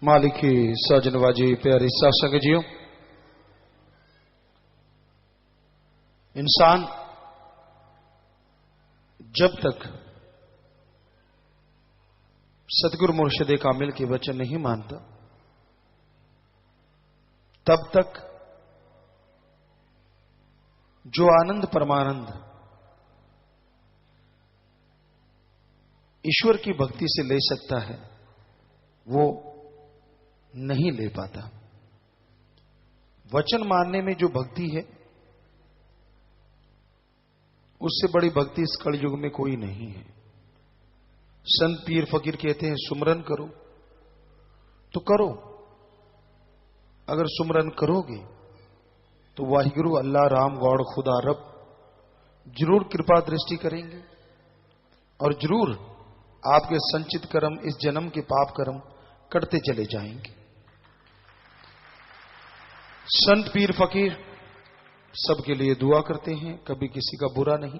मालिकी साजनवाजी प्यारे सत्संग जियो, इंसान जब तक सतगुरु मुर्शिद कामिल के वचन नहीं मानता तब तक जो आनंद परमानंद ईश्वर की भक्ति से ले सकता है वो नहीं ले पाता। वचन मानने में जो भक्ति है उससे बड़ी भक्ति इस कलयुग में कोई नहीं है। संत पीर फकीर कहते हैं सुमरन करो तो करो, अगर सुमरन करोगे तो वाहिगुरु अल्लाह राम गौड़ खुदा रब जरूर कृपा दृष्टि करेंगे और जरूर आपके संचित कर्म इस जन्म के पाप कर्म करते चले जाएंगे। संत पीर फकीर सबके लिए दुआ करते हैं, कभी किसी का बुरा नहीं।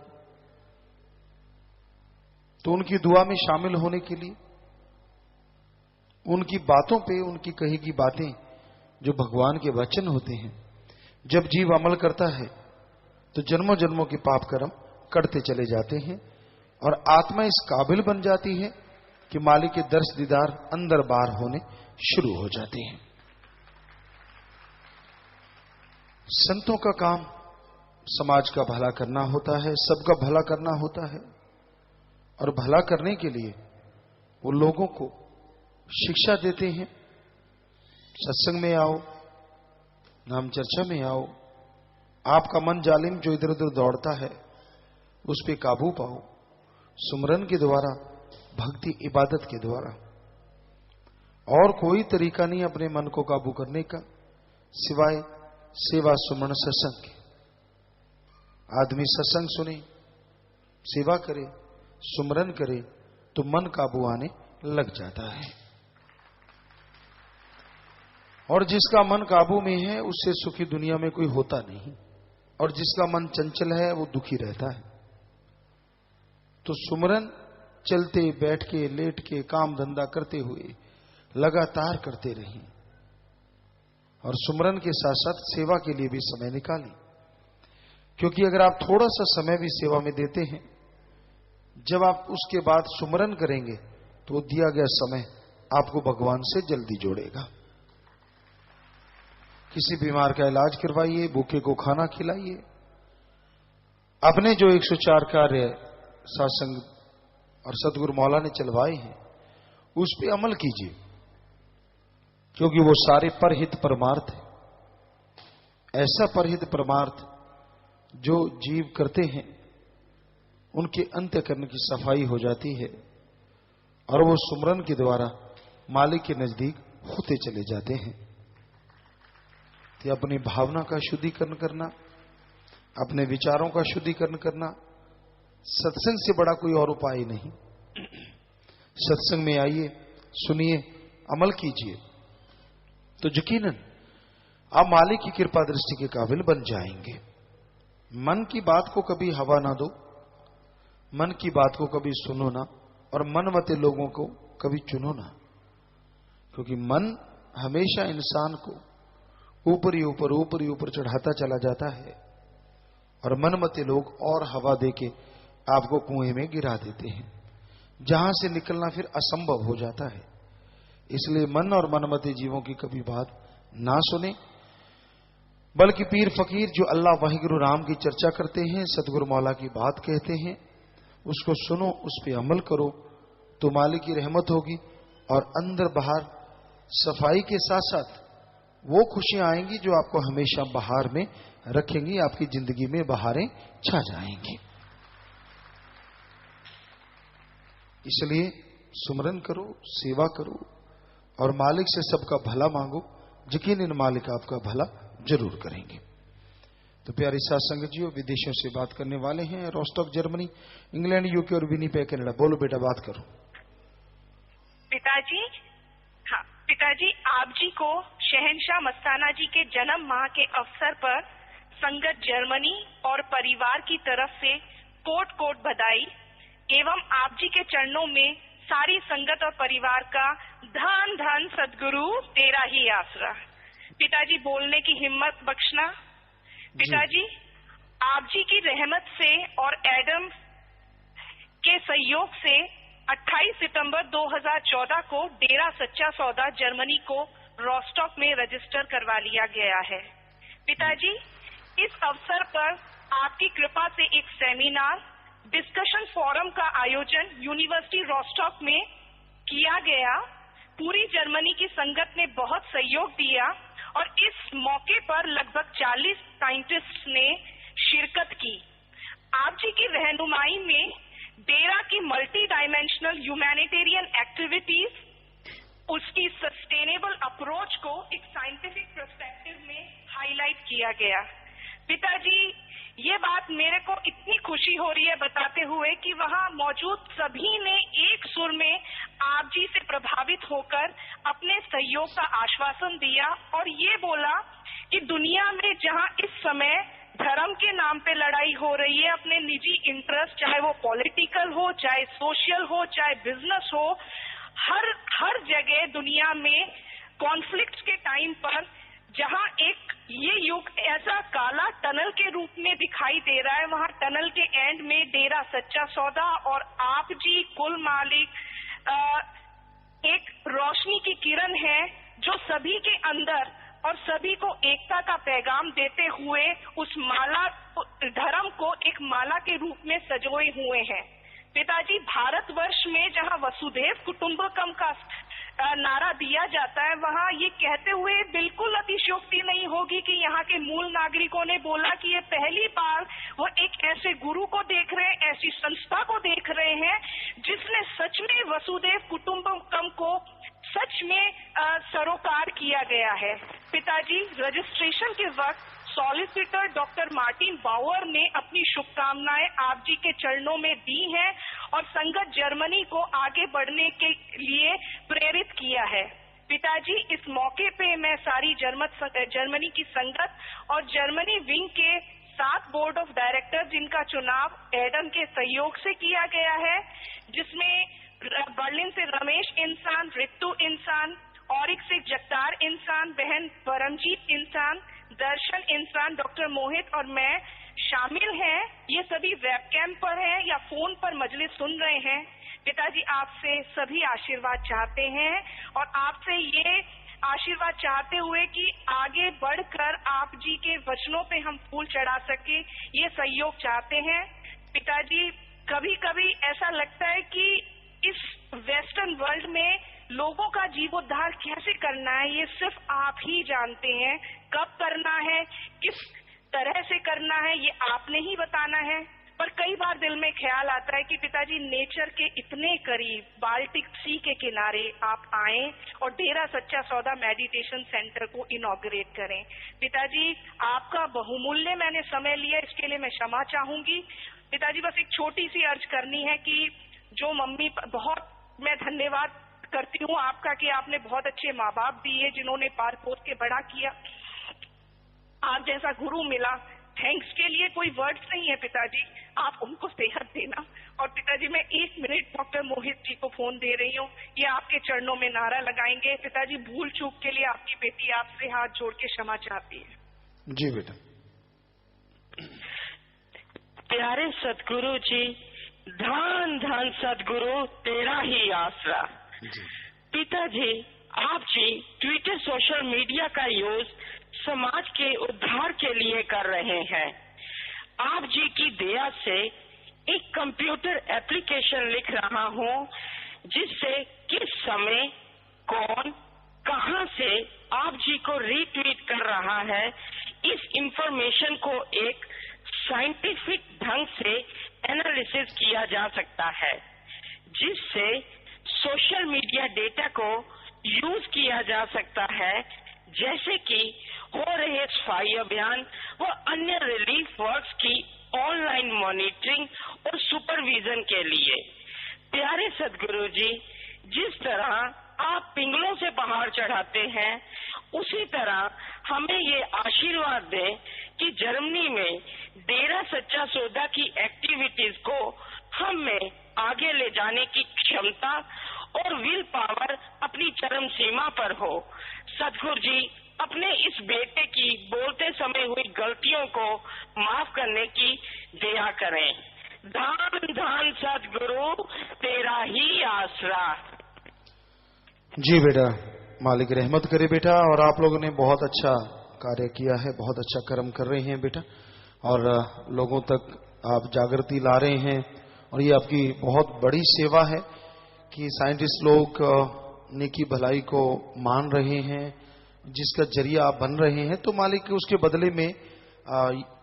तो उनकी दुआ में शामिल होने के लिए उनकी बातों पे, उनकी कही की बातें जो भगवान के वचन होते हैं, जब जीव अमल करता है तो जन्मों जन्मों के पाप कर्म करते चले जाते हैं और आत्मा इस काबिल बन जाती है कि मालिक के दर्श दीदार अंदर बाहर होने शुरू हो जाते हैं। संतों का काम समाज का भला करना होता है, सबका भला करना होता है और भला करने के लिए वो लोगों को शिक्षा देते हैं। सत्संग में आओ, नाम चर्चा में आओ, आपका मन जालिम जो इधर उधर दौड़ता है उस पे काबू पाओ, सुमरन के द्वारा, भक्ति इबादत के द्वारा। और कोई तरीका नहीं अपने मन को काबू करने का सिवाय सेवा सुमरण सत्संग के। आदमी सत्संग सुने, सेवा करे, सुमरन करे तो मन काबू आने लग जाता है। और जिसका मन काबू में है उससे सुखी दुनिया में कोई होता नहीं, और जिसका मन चंचल है वो दुखी रहता है। तो सुमरन चलते बैठ के लेट के काम धंधा करते हुए लगातार करते रहें और सुमरन के साथ साथ सेवा के लिए भी समय निकालें, क्योंकि अगर आप थोड़ा सा समय भी सेवा में देते हैं, जब आप उसके बाद सुमरन करेंगे तो दिया गया समय आपको भगवान से जल्दी जोड़ेगा। किसी बीमार का इलाज करवाइए, भूखे को खाना खिलाइए, अपने जो 104 कार्य सत्संग और सतगुरु मौला ने चलवाए हैं उस पे अमल कीजिए, क्योंकि वो सारे परहित परमार्थ है। ऐसा परहित परमार्थ जो जीव करते हैं उनके अंतःकरण की सफाई हो जाती है और वो सुमरन के द्वारा मालिक के नजदीक होते चले जाते हैं। तो अपनी भावना का शुद्धिकरण करना, अपने विचारों का शुद्धिकरण करना, सत्संग से बड़ा कोई और उपाय नहीं। सत्संग में आइए, सुनिए, अमल कीजिए तो यकीनन आप मालिक की कृपा दृष्टि के काबिल बन जाएंगे। मन की बात को कभी हवा ना दो, मन की बात को कभी सुनो ना, और मनमते लोगों को कभी चुनो ना, क्योंकि मन हमेशा इंसान को ऊपर ही ऊपर चढ़ाता चला जाता है और मनमते लोग और हवा देके आपको कुएं में गिरा देते हैं, जहां से निकलना फिर असंभव हो जाता है। इसलिए मन और मनमते जीवों की कभी बात ना सुने, बल्कि पीर फकीर जो अल्लाह वाहिगुरु राम की चर्चा करते हैं, सतगुरु मौला की बात कहते हैं, उसको सुनो, उस पर अमल करो तो मालिक की रहमत होगी और अंदर बाहर सफाई के साथ साथ वो खुशियां आएंगी जो आपको हमेशा बाहर में रखेंगी, आपकी जिंदगी में बहारें छा जाएंगी। इसलिए सुमरन करो, सेवा करो और मालिक से सबका भला मांगो, यकीनन मालिक आपका भला जरूर करेंगे। तो प्यारे सत्संग जियो, विदेशों से बात करने वाले हैं, रोस्टॉक जर्मनी, इंग्लैंड, यूके और विनीपेग कनाडा। बोलो बेटा, बात करो। पिताजी, हाँ पिताजी, आप जी को शहंशाह मस्ताना जी के जन्म माह के अवसर पर संगत जर्मनी और परिवार की तरफ से कोट कोट बधाई एवं आप जी के चरणों में सारी संगत और परिवार का धन धन सद्गुरु तेरा ही आसरा। पिताजी बोलने की हिम्मत बख्शना। पिताजी आप जी की रहमत से और एडम के सहयोग से 28 सितंबर 2014 को डेरा सच्चा सौदा जर्मनी को रोस्टॉक में रजिस्टर करवा लिया गया है। पिताजी इस अवसर पर आपकी कृपा से एक सेमिनार डिस्कशन फोरम का आयोजन यूनिवर्सिटी रोस्टॉक में किया गया। पूरी जर्मनी की संगत ने बहुत सहयोग दिया और इस मौके पर लगभग 40 साइंटिस्ट ने शिरकत की। आप जी की रहनुमाई में डेरा की मल्टी डायमेंशनल ह्यूमैनिटेरियन एक्टिविटीज, उसकी सस्टेनेबल अप्रोच को एक साइंटिफिक पर्सपेक्टिव में हाईलाइट किया गया। पिताजी ये बात मेरे को इतनी खुशी हो रही है बताते हुए कि वहाँ मौजूद सभी ने एक सुर में आप जी से प्रभावित होकर अपने सहयोग का आश्वासन दिया और ये बोला कि दुनिया में जहाँ इस समय धर्म के नाम पे लड़ाई हो रही है, अपने निजी इंटरेस्ट, चाहे वो पॉलिटिकल हो, चाहे सोशल हो, चाहे बिजनेस हो, हर जगह दुनिया में कॉन्फ्लिक्ट्स के टाइम पर जहां एक ये युग ऐसा काला टनल के रूप में दिखाई दे रहा है, वहां टनल के एंड में डेरा सच्चा सौदा और आप जी कुल मालिक एक रोशनी की किरण है जो सभी के अंदर और सभी को एकता का पैगाम देते हुए उस माला धर्म को एक माला के रूप में सजोए हुए हैं। पिताजी भारतवर्ष में जहां वसुधैव कुटुंबकम का नारा दिया जाता है, वहां ये कहते हुए बिल्कुल अतिशयोक्ति नहीं होगी कि यहाँ के मूल नागरिकों ने बोला कि ये पहली बार वो एक ऐसे गुरु को देख रहे हैं, ऐसी संस्था को देख रहे हैं जिसने सच में वसुधैव कुटुंबकम को सच में सरोकार किया गया है। पिताजी रजिस्ट्रेशन के वक्त सॉलिसिटर डॉक्टर मार्टिन बाउअर ने अपनी शुभकामनाएं आप जी के चरणों में दी हैं और संगत जर्मनी को आगे बढ़ने के लिए प्रेरित किया है। पिताजी इस मौके पे मैं सारी जर्मनी की संगत और जर्मनी विंग के 7 बोर्ड ऑफ डायरेक्टर जिनका चुनाव एडम के सहयोग से किया गया है, जिसमें बर्लिन से रमेश इंसान, रितु इंसान, औरिक से जगतार इंसान, बहन परमजीत इंसान, दर्शन इंसान, डॉक्टर मोहित और मैं शामिल हैं। ये सभी वेबकैम पर हैं या फोन पर मजलिस सुन रहे हैं। पिताजी आपसे सभी आशीर्वाद चाहते हैं और आपसे ये आशीर्वाद चाहते हुए कि आगे बढ़कर आप जी के वचनों पे हम फूल चढ़ा सके, ये सहयोग चाहते हैं। पिताजी कभी कभी ऐसा लगता है कि इस वेस्टर्न वर्ल्ड में लोगों का जीवोद्धार कैसे करना है ये सिर्फ आप ही जानते हैं। कब करना है, किस तरह से करना है, ये आपने ही बताना है। पर कई बार दिल में ख्याल आता है कि पिताजी नेचर के इतने करीब बाल्टिक सी के किनारे आप आए और डेरा सच्चा सौदा मेडिटेशन सेंटर को इनॉग्रेट करें। पिताजी आपका बहुमूल्य मैंने समय लिया, इसके लिए मैं क्षमा चाहूंगी। पिताजी बस एक छोटी सी अर्ज करनी है कि जो मम्मी, बहुत मैं धन्यवाद करती हूँ आपका कि आपने बहुत अच्छे माँ बाप दिए जिन्होंने पाल पोस के बड़ा किया। आप जैसा गुरु मिला, थैंक्स के लिए कोई वर्ड्स नहीं है पिताजी, आप उनको सेहत देना। और पिताजी मैं 1 मिनट डॉक्टर मोहित जी को फोन दे रही हूँ, ये आपके चरणों में नारा लगाएंगे। पिताजी भूल चूक के लिए आपकी बेटी आपसे हाथ जोड़ के क्षमा चाहती है। जी बेटा। प्यारे सतगुरु जी, धन धन सतगुरु तेरा ही आसरा। पिताजी आप जी ट्विटर सोशल मीडिया का यूज समाज के उद्धार के लिए कर रहे हैं। आप जी की दया से एक कंप्यूटर एप्लीकेशन लिख रहा हूँ जिससे किस समय कौन कहां से आप जी को रीट्वीट कर रहा है, इस इंफॉर्मेशन को एक साइंटिफिक ढंग से एनालिसिस किया जा सकता है, जिससे सोशल मीडिया डेटा को यूज किया जा सकता है, जैसे कि हो रहे सफाई अभियान व अन्य रिलीफ वर्क्स की ऑनलाइन मॉनिटरिंग और सुपरविजन के लिए। प्यारे सदगुरु जी, जिस तरह आप पिंगलों से पहाड़ चढ़ाते हैं, उसी तरह हमें ये आशीर्वाद दें कि जर्मनी में डेरा सच्चा सौदा की एक्टिविटीज को हम में आगे ले जाने की क्षमता और विल पावर अपनी चरम सीमा पर हो। सदगुरु जी अपने इस बेटे की बोलते समय हुई गलतियों को माफ करने की दया करें। धन धन सदगुरु तेरा ही आसरा। जी बेटा, मालिक रहमत करे बेटा। और आप लोगों ने बहुत अच्छा कार्य किया है, बहुत अच्छा कर्म कर रहे हैं बेटा, और लोगों तक आप जागृति ला रहे हैं। और ये आपकी बहुत बड़ी सेवा है कि साइंटिस्ट लोग नेकी भलाई को मान रहे हैं, जिसका जरिया आप बन रहे हैं। तो मालिक उसके बदले में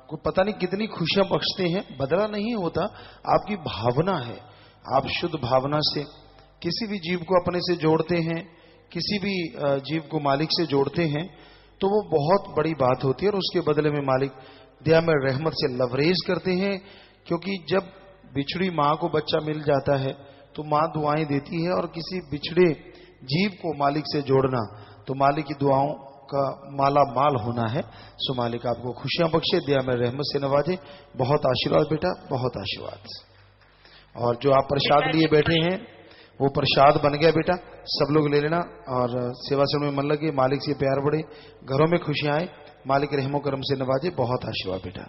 को पता नहीं कितनी खुशियां बख्शते हैं। बदला नहीं होता, आपकी भावना है। आप शुद्ध भावना से किसी भी जीव को अपने से जोड़ते हैं, किसी भी जीव को मालिक से जोड़ते हैं, तो वो बहुत बड़ी बात होती है। और उसके बदले में मालिक दया में रहमत से लवरेज करते हैं। क्योंकि जब बिछड़ी माँ को बच्चा मिल जाता है तो माँ दुआएं देती है, और किसी बिछड़े जीव को मालिक से जोड़ना तो मालिक की दुआओं का माला माल होना है। सो मालिक आपको खुशियां बख्शे, दया में रहमत से नवाजे। बहुत आशीर्वाद बेटा, बहुत आशीर्वाद। और जो आप प्रसाद लिए बैठे हैं वो प्रसाद बन गया बेटा, सब लोग ले लेना और सेवा से में मन लगे, मालिक से प्यार बढ़े, घरों में खुशियां आए, मालिक रहमो करम से नवाजे। बहुत आशीर्वाद बेटा।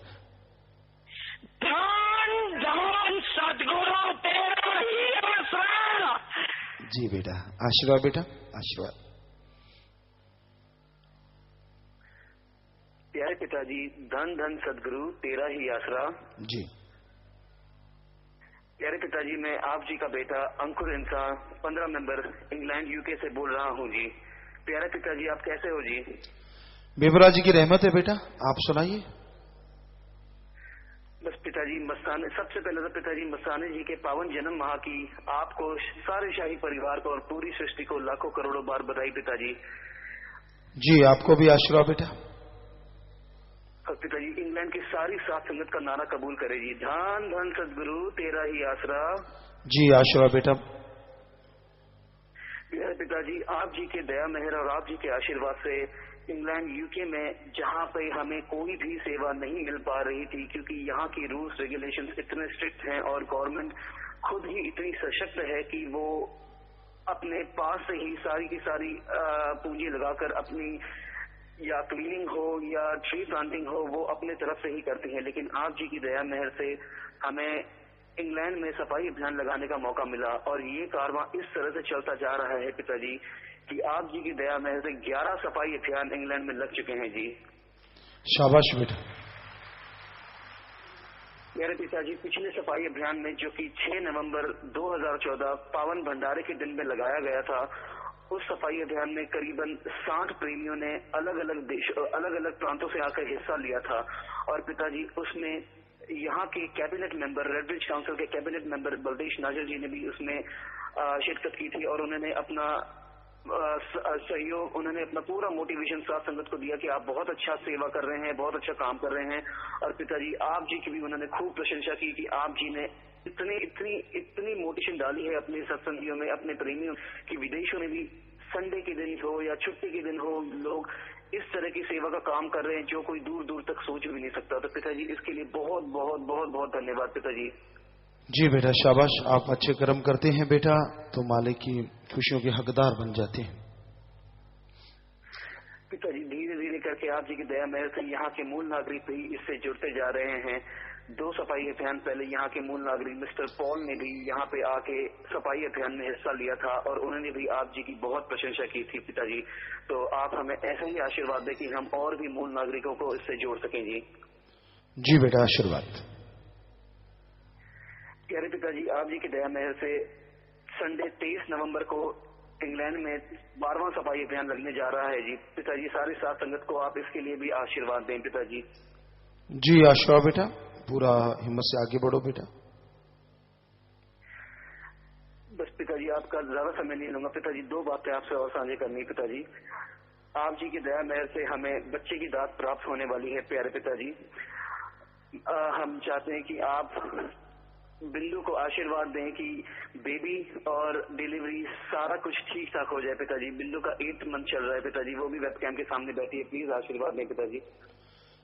धन धन सदगुरु तेरा ही आसरा। जी बेटा, आशीर्वाद बेटा, आशीर्वाद। प्यारे पिताजी, धन धन सदगुरु तेरा ही आसरा। जी प्यारे पिताजी, मैं आप जी का बेटा अंकुर इंसान 15 मेंबर इंग्लैंड यूके से बोल रहा हूँ जी। प्यारे पिताजी, आप कैसे हो जी? बेबरा जी की रहमत है बेटा, आप सुनाइए। बस पिताजी, मस्ताने सबसे पहले तो पिताजी मस्ताने जी के पावन जन्म माह की आपको, सारे शाही परिवार को और पूरी सृष्टि को लाखों करोड़ों बार बधाई पिताजी। जी आपको भी आशीर्वाद बेटा। और पिताजी इंग्लैंड की सारी साथ संगत का नारा कबूल करे जी। धन धन सदगुरु तेरा ही आसरा। जी आशीर्वाद बेटा। प्यारे पिताजी, आप जी के दया मेहर और आप जी के आशीर्वाद से इंग्लैंड यूके में जहाँ पे हमें कोई भी सेवा नहीं मिल पा रही थी, क्योंकि यहाँ की रूल्स रेगुलेशंस इतने स्ट्रिक्ट हैं और गवर्नमेंट खुद ही इतनी सशक्त है कि वो अपने पास से ही सारी की सारी पूंजी लगाकर अपनी या क्लीनिंग हो या ट्री प्लांटिंग हो वो अपने तरफ से ही करती हैं। लेकिन आप जी की दया मेहर से हमें इंग्लैंड में सफाई अभियान लगाने का मौका मिला, और ये कारवां इस तरह से चलता जा रहा है पिताजी कि आप जी की दया मेहर से 11 सफाई अभियान इंग्लैंड में लग चुके हैं जी। शाबाश बेटा। मेरे पिताजी, पिछले सफाई अभियान में जो कि 6 नवंबर 2014 पावन भंडारे के दिन में लगाया गया था, उस सफाई अभियान में करीबन 60 प्रेमियों ने अलग अलग प्रांतों से आकर हिस्सा लिया था। और पिताजी उसमें यहाँ के कैबिनेट मेंबर, रेडब्रिज काउंसिल के कैबिनेट मेंबर बलदेश नाजर जी ने भी उसमें शिरकत की थी, और उन्होंने अपना सहयोग, उन्होंने अपना पूरा मोटिवेशन साथ संगत को दिया कि आप बहुत अच्छा सेवा कर रहे हैं, बहुत अच्छा काम कर रहे हैं। और पिताजी आप जी की भी उन्होंने खूब प्रशंसा की कि आप जी ने इतनी मोटिवेशन डाली है अपने सत्संगियों में, अपने प्रेमियों की विदेशों में भी संडे के दिन हो या छुट्टी के दिन हो, लोग इस तरह की सेवा का काम कर रहे हैं जो कोई दूर दूर तक सोच भी नहीं सकता। तो पिताजी इसके लिए बहुत बहुत बहुत बहुत धन्यवाद पिताजी। जी बेटा शाबाश, आप अच्छे कर्म करते हैं बेटा, तो मालिक की खुशियों के हकदार बन जाते हैं। पिताजी धीरे धीरे करके आप जी की दया मेहर से यहाँ के मूल नागरिक भी इससे जुड़ते जा रहे हैं। 2 सफाई अभियान पहले यहाँ के मूल नागरिक मिस्टर पॉल ने भी यहाँ पे आके सफाई अभियान में हिस्सा लिया था, और उन्होंने भी आप जी की बहुत प्रशंसा की थी पिताजी। तो आप हमें ऐसा ही आशीर्वाद दें कि हम और भी मूल नागरिकों को इससे जोड़ सकें जी। जी बेटा आशीर्वाद। प्यारे पिताजी, आप जी की दया मेहर से संडे 23 नवंबर को इंग्लैंड में 12वां सफाई अभियान लगने जा रहा है जी। पिताजी सारी साथ संगत को आप इसके लिए भी आशीर्वाद दें पिताजी। जी आशीर्वाद बेटा, पूरा हिम्मत से आगे बढ़ो बेटा। बस पिताजी आपका ज्यादा समय नहीं लूंगा पिताजी, 2 बातें आपसे और साझा करनी पिताजी। आप जी की दया मेहर से हमें बच्चे की दात प्राप्त होने वाली है प्यारे पिताजी। हम चाहते हैं कि आप बिंदु को आशीर्वाद दें कि बेबी और डिलीवरी सारा कुछ ठीक ठाक हो जाए पिताजी। बिंदु का 8th मंथ चल रहा है पिताजी, वो भी वेबकैम के सामने बैठी है, प्लीज आशीर्वाद दें पिताजी।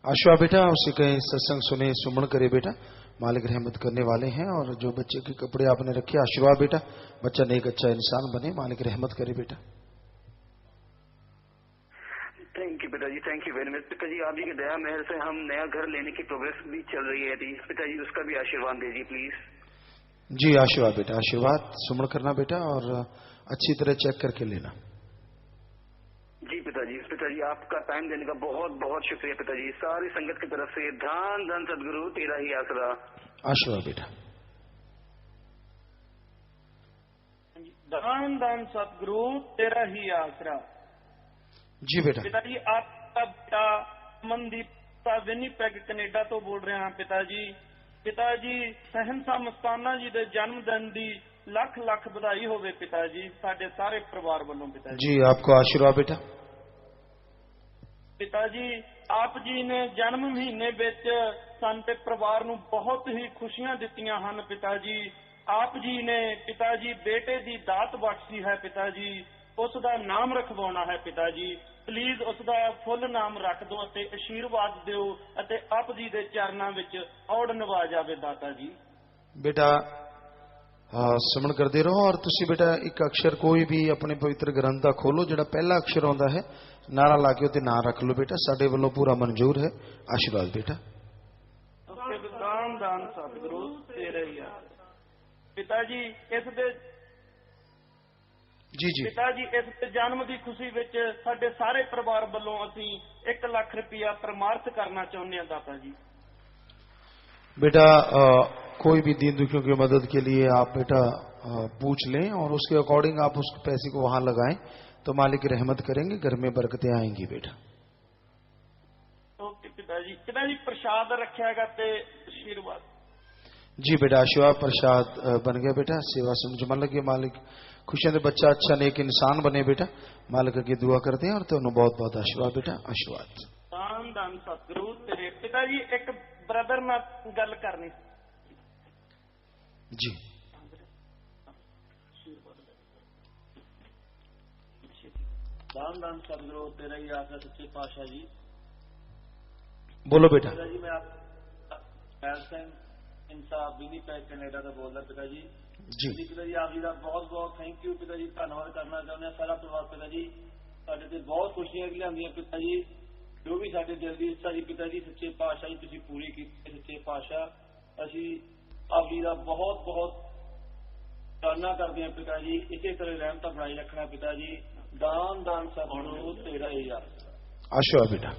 आशीर्वाद बेटा, उसे कहें सत्संग सुने सुमन करे बेटा, मालिक रहमत करने वाले हैं। और जो बच्चे के कपड़े आपने रखे, आशीर्वाद बेटा, बच्चा नेक अच्छा इंसान बने, मालिक रहमत करे बेटा। थैंक यू पिताजी, थैंक यू वेरी मच। पिताजी आप जी की दया मेहर से हम नया घर लेने की प्रोग्रेस भी चल रही है पिताजी, उसका भी आशीर्वाद दीजिए प्लीज। जी आशीर्वाद बेटा, आशीर्वाद सुमण करना बेटा, और अच्छी तरह चेक करके लेना। जी पिताजी, पिताजी आपका टाइम देने का बहुत बहुत शुक्रिया पिताजी। सारी संगत की तरफ से धन धन सदगुरु तेरा ही आसरा। आशीर्वाद बेटा। धन धन सदगुरु तेरा ही आसरा। जी बेटा। पिताजी आपका बेटा मनदीप विनीपेग कनेडा तो बोल रहे हैं पिताजी। पिताजी सहनसा मस्ताना जी के जन्मदिन की लख लख बधाई होवे पिताजी, साडे सारे परिवार वालों पिताजी। जी आपको आशीर्वाद बेटा। पिताजी आप जी ने जन्म महीने विच साडे परिवार नूं बहुत ही खुशियां दित्तियां हन पिताजी। आप जी ने पिताजी बेटे की दात बख्शी है पिताजी, उसका नाम रखवाना है पिताजी। प्लीज उसका फुल नाम रख दो अते आशीर्वाद दिओ अते आप जी दे चरनां विच औड़ नवा जावे दाता जी। बेटा सुमन करते रहो, और तुसी बेटा एक अक्षर कोई भी अपने पवित्र ग्रंथ का खोलो, जो पहला अक्षर आता है नारा ला के ना रख लो बेटा, साडे वालों पूरा मंजूर है। आशीर्वाद बेटा। दान दान सतगुरु तेरे ही आ पिताजी। इस दे जी जी पिताजी इस जन्म की खुशी विच साडे सारे परिवार वालों असीं 1 लाख रुपया परमार्थ करना चाहुंदे हां दाता जी। बेटा कोई भी दीन दुखियों की मदद के लिए आप बेटा पूछ लें, और उसके अकॉर्डिंग आप उस पैसे को वहां लगाएं तो मालिक की रहमत करेंगे, घर में बरकतें आएंगी बेटा। ओके पिताजी। पिताजी प्रसाद रखेगा ते आशीर्वाद। जी बेटा आशीर्वाद प्रसाद बन गया बेटा, सेवा से जमन लगे, मालिक खुशियां दे बच्चा अच्छा नेक इंसान बने बेटा, मालिक की दुआ करते हैं, और तो बहुत बहुत आशीर्वाद बेटा। आशीर्वाद। दान दान सतगुरु तेरे। पिताजी एक ब्रदर नाल गल करनी जी। दान दान सतगुरु तेरा ही आसरा सच्चे पातशाह जी। बोलो बेटा। पिताजी मैं आप इंसाफ विनीपेग कनेडा का बोल रहा पिताजी। जी पिताजी आप जी का बहुत बहुत थैंक यू पिताजी, धन्यवाद करना चाहते हैं सारा परिवार पिताजी। साडे ते बहुत खुशियां लियांदियां पिताजी, जो भी साडे दिल की इच्छा जी पिताजी सच्चे पातशाह जी तुसीं पूरी की सच्चे पातशाह। असी आप जी का बहुत बहुत सराहना करते हैं पिताजी, इसे तरह रहमत बनाई रखना पिताजी। दान दान सतगुरु तेरा ही आशीर्वाद बेटा।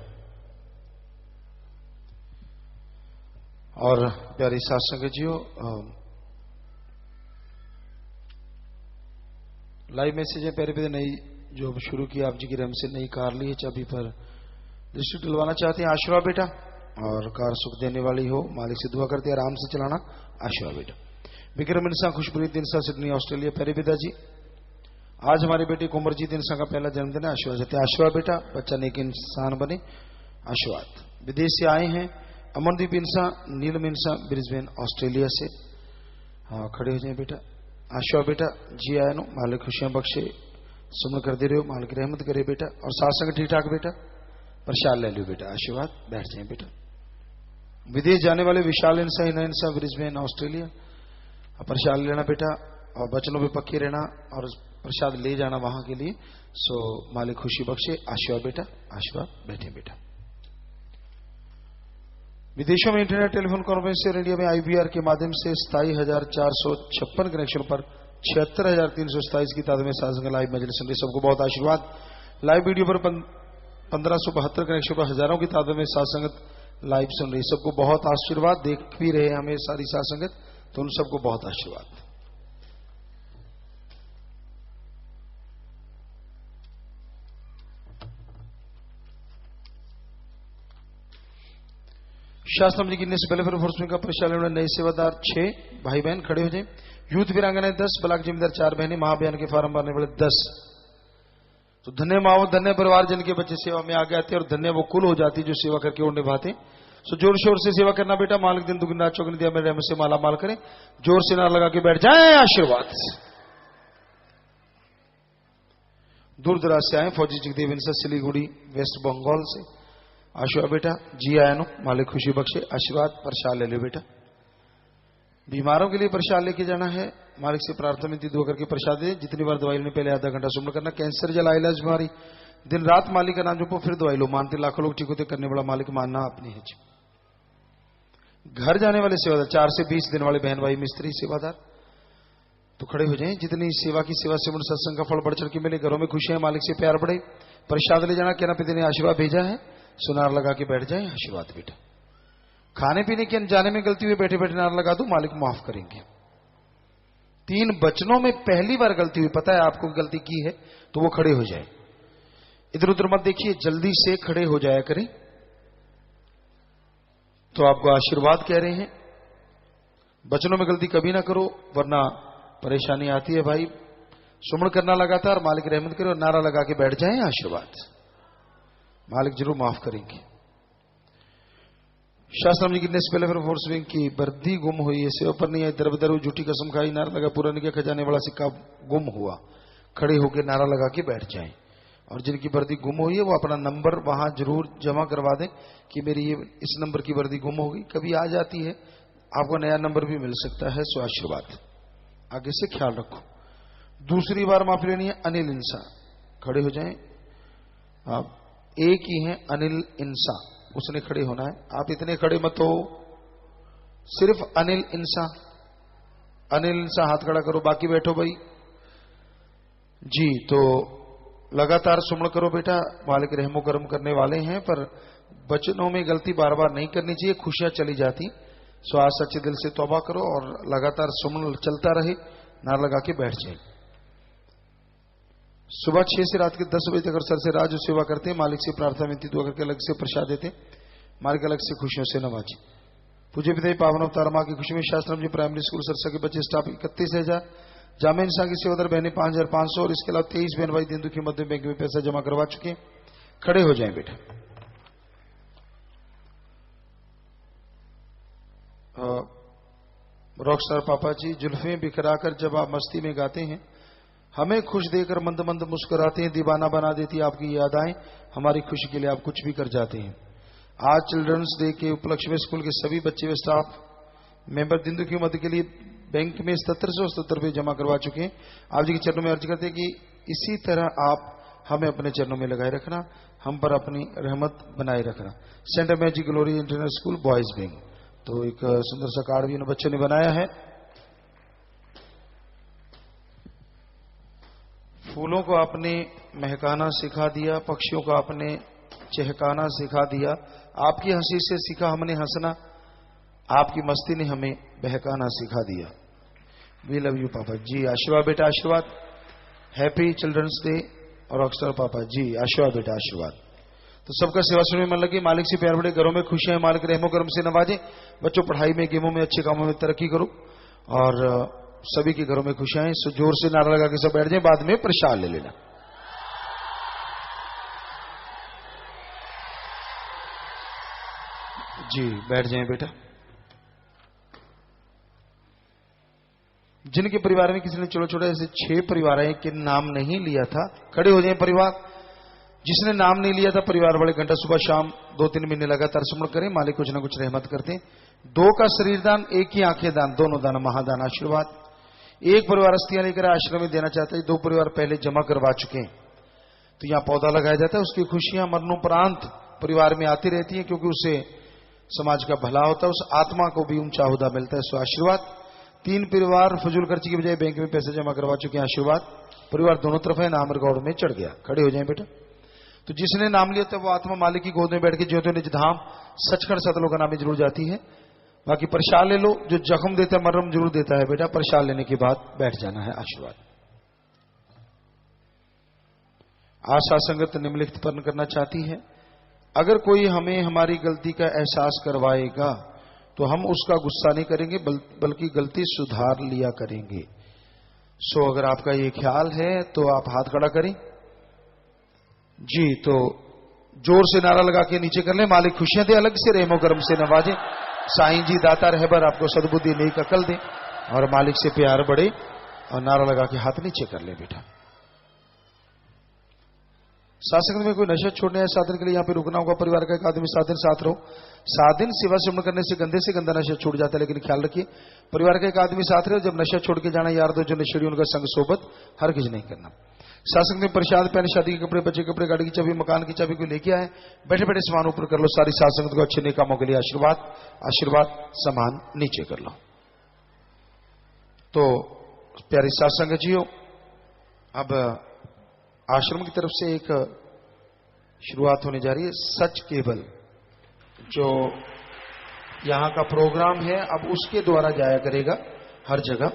और प्यारी साथ संगत जियो, लाइव मैसेज है प्यारे प्यारे, नई जो शुरू की आप जी की रहम से नई कार ली है, चाबी पर रजिस्टर डलवाना चाहते हैं, आशीर्वाद बेटा। और कार सुख देने वाली हो, मालिक से दुआ करते हैं आराम से चलाना। आशीर्वाद बेटा। विक्रम इंसान खुशप्रीत इंसान सिडनी ऑस्ट्रेलिया, प्यारे पिताजी आज हमारी बेटी कुंवरजीत इंसान का पहला जन्मदिन है, आशीर्वाद देते हैं। आशीर्वाद बेटा, बच्चा नेक इंसान बने। आशीर्वाद। विदेश से आए हैं अमनदीप इंसान, नीलम इंसान ब्रिस्बेन ऑस्ट्रेलिया से, हाँ खड़े हो जाए बेटा। आशीर्वाद बेटा। जी आया नो, मालिक खुशियां बख्शे, सुमन कर दे रहे हो, मालिक रहमत करे बेटा। और सासंग ठीक ठाक बेटा, प्रसाद ले लो बेटा। आशीर्वाद। बैठ जाए बेटा। विदेश जाने वाले विशाल इंसान हिना इंसान ब्रिस्बेन ऑस्ट्रेलिया, प्रसाद लेना बेटा, और बचनों पे पक्के रहना और प्रसाद ले जाना वहां के लिए। सो मालिक खुशी बख्शे। आशीर्वाद बेटा। आशीर्वाद। बैठे बेटा। विदेशों में इंटरनेट टेलीफोन कॉन्फ्रेंस से इंडिया में IVR के माध्यम से 27,456 कनेक्शन पर 76,327 की तादाद में साथ लाइव मजलिस सुन रही, सबको बहुत आशीर्वाद। लाइव वीडियो पर 1572 कनेक्शन पर हजारों की तादाद में साथ संगत लाइव सुन रही, सबको बहुत आशीर्वाद। देख भी रहे हमें सारी साथ संगत, तो उन सबको बहुत आशीर्वाद। शास्त्र जी गिनने से पहले फिर फोर्समें का प्रशासन नए सेवादार 6 भाई बहन खड़े हो जाए। यूथ वीरांगनाएं 10, ब्लॉक जिम्मेदार 4 बहनें, महाअभियान के फार्म भरने वाले 10। तो धन्य माओ धन्य परिवार जिनके बच्चे सेवा में आ गए थे, और धन्य वो कुल हो जाती जो सेवा करके और निभाते। सो जोर शोर से सेवा करना बेटा, मालिक दिन दुगना चौगनी दिया मेरे रहमत से माला माल करें। जोर से ना लगा के बैठ जाए। आशीर्वाद। दूर दराज से आए फौजी जगदेव इंसा सिलीगुड़ी वेस्ट बंगाल से, आशीर्वाद बेटा। जी आया नो, मालिक खुशी बख्शे। आशीर्वाद। प्रसाद ले लो बेटा। बीमारों के लिए प्रसाद लेके जाना है, मालिक से प्रार्थना में दुआ करके प्रसाद दे। जितनी बार दवाई लेने पहले आधा घंटा सुमन करना। कैंसर जला इलाज बीमारी दिन रात मालिक का नाम जपो फिर दवाई लो। मानते लाखों लोग ठीक होते, करने वाला मालिक मानना अपनी है। घर जाने वाले सेवादार 4 से 20 दिन वाले बहन भाई मिस्त्री सेवादार तो खड़े हो जाएं। जितनी सेवा की सेवा से उन सत्संग का फल बढ़ चढ़ के मिले, घरों में खुशियां, मालिक से प्यार बढ़े। प्रसाद ले जाना, कहना पिता ने आशीर्वाद भेजा है, सुनार लगा के बैठ जाए, आशीर्वाद बेटा। खाने पीने के जाने में गलती हुई, बैठे बैठे नार लगा दो, मालिक माफ करेंगे। 3 वचनों में पहली बार गलती हुई, पता है आपको गलती की है, तो वो खड़े हो जाए। इधर उधर मत देखिए, जल्दी से खड़े हो जाया करें। तो आपको आशीर्वाद कह रहे हैं। वचनों में गलती कभी ना करो, वरना परेशानी आती है भाई। सुमन करना लगातार, मालिक रहमत करे, और नारा लगा के बैठ जाएं, आशीर्वाद मालिक जरूर माफ करेंगे। शास्त्रम जी गिरने से पहले फिर फोर्स विंग की वर्दी गुम हुई है, सेवा पर नहीं आई, दर बदर हुई, झूठी कसम खाई, नारा लगा पूरा नहीं किया, खजाने वाला सिक्का गुम हुआ। खड़े होकर नारा लगा के बैठ जाएं। और जिनकी वर्दी गुम हुई है वो अपना नंबर वहां जरूर जमा करवा दें कि मेरी ये इस नंबर की वर्दी गुम हो गई। कभी आ जाती है, आपको नया नंबर भी मिल सकता है। सो आशीर्वाद आगे से ख्याल रखो। दूसरी बार माफी लेनी है। अनिल इंसा खड़े हो जाएं। आप एक ही हैं, अनिल इंसा, उसने खड़े होना है। आप इतने खड़े मत हो, सिर्फ अनिल इंसा। अनिल इंसा हाथ खड़ा करो, बाकी बैठो भाई जी। तो लगातार सुमन करो बेटा, मालिक रहमो करम करने वाले हैं, पर वचनों में गलती बार बार नहीं करनी चाहिए, खुशियां चली जाती। सो आज सच्चे दिल से तौबा करो और लगातार सुमन चलता रहे, नार लगा के बैठ जाए। सुबह 6 से रात के 10 बजे तक अगर सर से राज सेवा करते हैं, मालिक से प्रार्थना विनती दुआ करके अलग से प्रसाद देते, मालिक अलग से खुशियों से नवाजे। पूज्य पिता पावन अवतार मां की खुशी में शास्त्रम जी प्राइमरी स्कूल सरसा के बच्चे स्टाफ 31,000, जामे इंसान की सेवादार बहने 5,500 और इसके अलावा 23 बहन भाई दिन दुखी मध्य बैंक में पैसा जमा करवा चुके हैं। खड़े हो जाएं बेटा। रॉकस्टार पापा जी जुल्फें बिखराकर जब आप मस्ती में गाते हैं, हमें खुश देकर मंद मंद मुस्कुराते हैं, दीवाना बना देती आपकी यादें, हमारी खुशी के लिए आप कुछ भी कर जाते हैं। आज चिल्ड्रंस डे के उपलक्ष्य में स्कूल के सभी बच्चे व स्टाफ मेंबर दिन दुखी मध्य के लिए बैंक में 7777 रुपये जमा करवा चुके हैं। आप जी के चरणों में अर्ज करते हैं कि इसी तरह आप हमें अपने चरणों में लगाए रखना, हम पर अपनी रहमत बनाए रखना। Saint Magic Glory International School boys wing. तो एक सुंदर सा कार्ड भी इन बच्चों ने बनाया है। फूलों को आपने महकाना सिखा दिया, पक्षियों को आपने चहकाना सिखा दिया, आपकी हंसी से सीखा हमने हंसना, आपकी मस्ती ने हमें बहकाना सिखा दिया। वी लव यू पापा जी। आशीर्वाद बेटा आशीर्वाद। Happy children's day. और अक्सर पापा जी आशीर्वाद बेटा आशीर्वाद। तो सबका सेवा सुनने में मन लगे, मालिक से प्यार बढ़े, घरों में खुशियां, मालिक रहमो करम से नवाजे। बच्चों पढ़ाई में, गेमों में, अच्छे कामों में तरक्की करो और सभी के घरों में खुशियां हैं। सो जोर से नारा लगा के सब बैठ जाए, बाद में प्रसाद ले लेना जी। बैठ जाएं बेटा। जिनके परिवार में किसी ने छोटे छोटे ऐसे 6 परिवार हैं कि नाम नहीं लिया था, खड़े हो जाए परिवार। जिसने नाम नहीं लिया था परिवार वाले घंटा सुबह शाम 2-3 महीने लगातार सुमन करें, मालिक कुछ ना कुछ रहमत करते हैं। 2 का शरीर दान, 1 की आंखें दान, दोनों दान महादान आशीर्वाद। 1 परिवार अस्थियां लेकर आश्रम में देना चाहता है, 2 परिवार पहले जमा करवा चुके हैं। तो यहां पौधा लगाया जाता है, उसकी खुशियां मरणोपरांत परिवार में आती रहती हैं, क्योंकि उससे समाज का भला होता है, उस आत्मा को भी ऊंचा ओहदा मिलता है। सो आशीर्वाद। 3 परिवार फजूल खर्ची की बजाय बैंक में पैसे जमा करवा चुके हैं, आशीर्वाद। परिवार दोनों तरफ है, नाम रिकॉर्ड में चढ़ गया। खड़े हो जाएं बेटा। तो जिसने नाम लिया था वो आत्मा मालिक की गोद में बैठ के ज्योति निज धाम सचखंड सतलों का नाम में जरूर जाती है। बाकी प्रसाद ले लो, जो जख्म देता है मरहम जरूर देता है बेटा। प्रसाद लेने के बाद बैठ जाना है, आशीर्वाद। आशा संगत निम्नलिखित पर्ण करना चाहती है, अगर कोई हमें हमारी गलती का एहसास करवाएगा तो हम उसका गुस्सा नहीं करेंगे, बल्कि गलती सुधार लिया करेंगे। सो अगर आपका ये ख्याल है तो आप हाथ खड़ा करें जी। तो जोर से नारा लगा के नीचे कर ले, मालिक खुशियां दे, अलग से रहमो करम से नवाजे। साईं जी दाता रहबर आपको सद्बुद्धि नेक अकल दे और मालिक से प्यार बढ़े। और नारा लगा के हाथ नीचे कर ले बेटा। सासंग में कोई नशा छोड़ने या साधन के लिए यहाँ पे रुकना होगा। परिवार का एक आदमी 7 दिन साथ रहो। 7 दिन सेवा श्रवण करने से गंदे से गंदा नशा छूट जाता है, लेकिन ख्याल रखिए परिवार का एक आदमी साथ रहे। जब नशा छोड़ के जाना, यार दो जो नशेड़ी उनका संग सोबत हर किसी नहीं करना। सासंग में प्रसाद, पैन, शादी के कपड़े, बच्चे कपड़े, गाड़ी की चाबी, मकान की चाबी कोई लेके आए, बैठे बैठे सामान ऊपर कर लो। सारी सासंग को अच्छे नए कामों के लिए आशीर्वाद आशीर्वाद सामान नीचे कर लो। तो प्यारी सासंग जियो, अब आश्रम की तरफ से एक शुरुआत होने जा रही है। सच केवल जो यहां का प्रोग्राम है, अब उसके द्वारा जाया करेगा हर जगह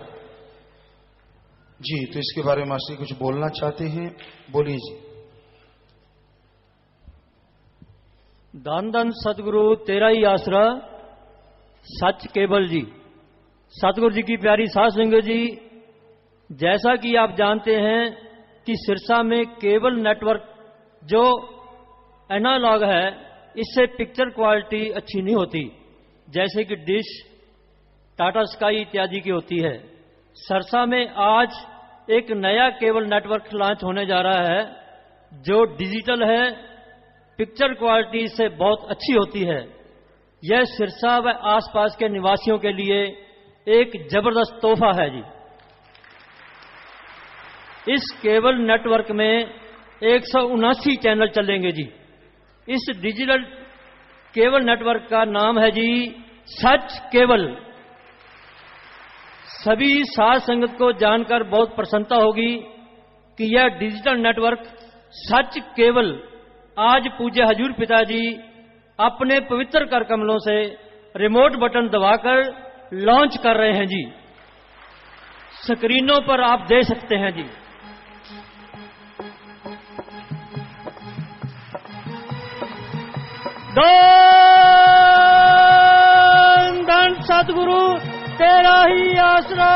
जी। तो इसके बारे में मास्टर कुछ बोलना चाहते हैं, बोलिए जी। धन धन सतगुरु तेरा ही आसरा, सच केवल जी। सतगुरु जी की प्यारी साध संगत जी, जैसा कि आप जानते हैं कि सिरसा में केबल नेटवर्क जो एनालॉग है, इससे पिक्चर क्वालिटी अच्छी नहीं होती, जैसे कि डिश, टाटा स्काई इत्यादि की होती है। सिरसा में आज एक नया केबल नेटवर्क लॉन्च होने जा रहा है जो डिजिटल है, पिक्चर क्वालिटी से बहुत अच्छी होती है। यह सिरसा व आसपास के निवासियों के लिए एक जबरदस्त तोहफा है जी। इस केबल नेटवर्क में 179 चैनल चलेंगे जी। इस डिजिटल केबल नेटवर्क का नाम है जी सच केबल। सभी साध संगत को जानकर बहुत प्रसन्नता होगी कि यह डिजिटल नेटवर्क सच केबल आज पूज्य हजूर पिताजी अपने पवित्र कर कमलों से रिमोट बटन दबाकर लॉन्च कर रहे हैं जी। स्क्रीनों पर आप देख सकते हैं जी। धन धन सतगुरु तेरा ही आसरा।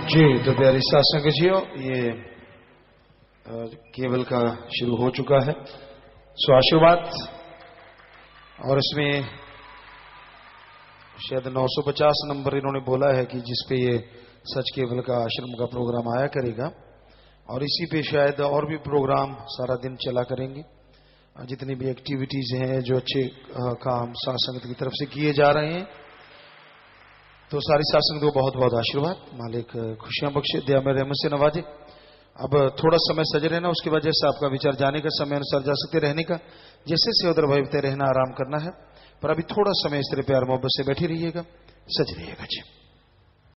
जी। तो प्यारी सासंग जियो, ये केबल का शुरू हो चुका है। सो आशीर्वाद, और इसमें शायद 950 नंबर इन्होंने बोला है कि जिस पे ये सच केबल का आश्रम का प्रोग्राम आया करेगा, और इसी पे शायद और भी प्रोग्राम सारा दिन चला करेंगे। जितनी भी एक्टिविटीज हैं, जो अच्छे काम साथ संगत की तरफ से किए जा रहे हैं, तो सारी साथ संगत को बहुत बहुत आशीर्वाद, मालिक खुशियां बख्शे, दया में रहमत से नवाजे। अब थोड़ा समय सजे रहना, उसके बाद जैसे आपका विचार जाने का समय अनुसार जा सकते, रहने का जैसे से उधर भयभते रहना, आराम करना है, पर अभी थोड़ा समय इस तरह प्यार मोहब्बत से बैठे रहिएगा, सज रहिएगा जी।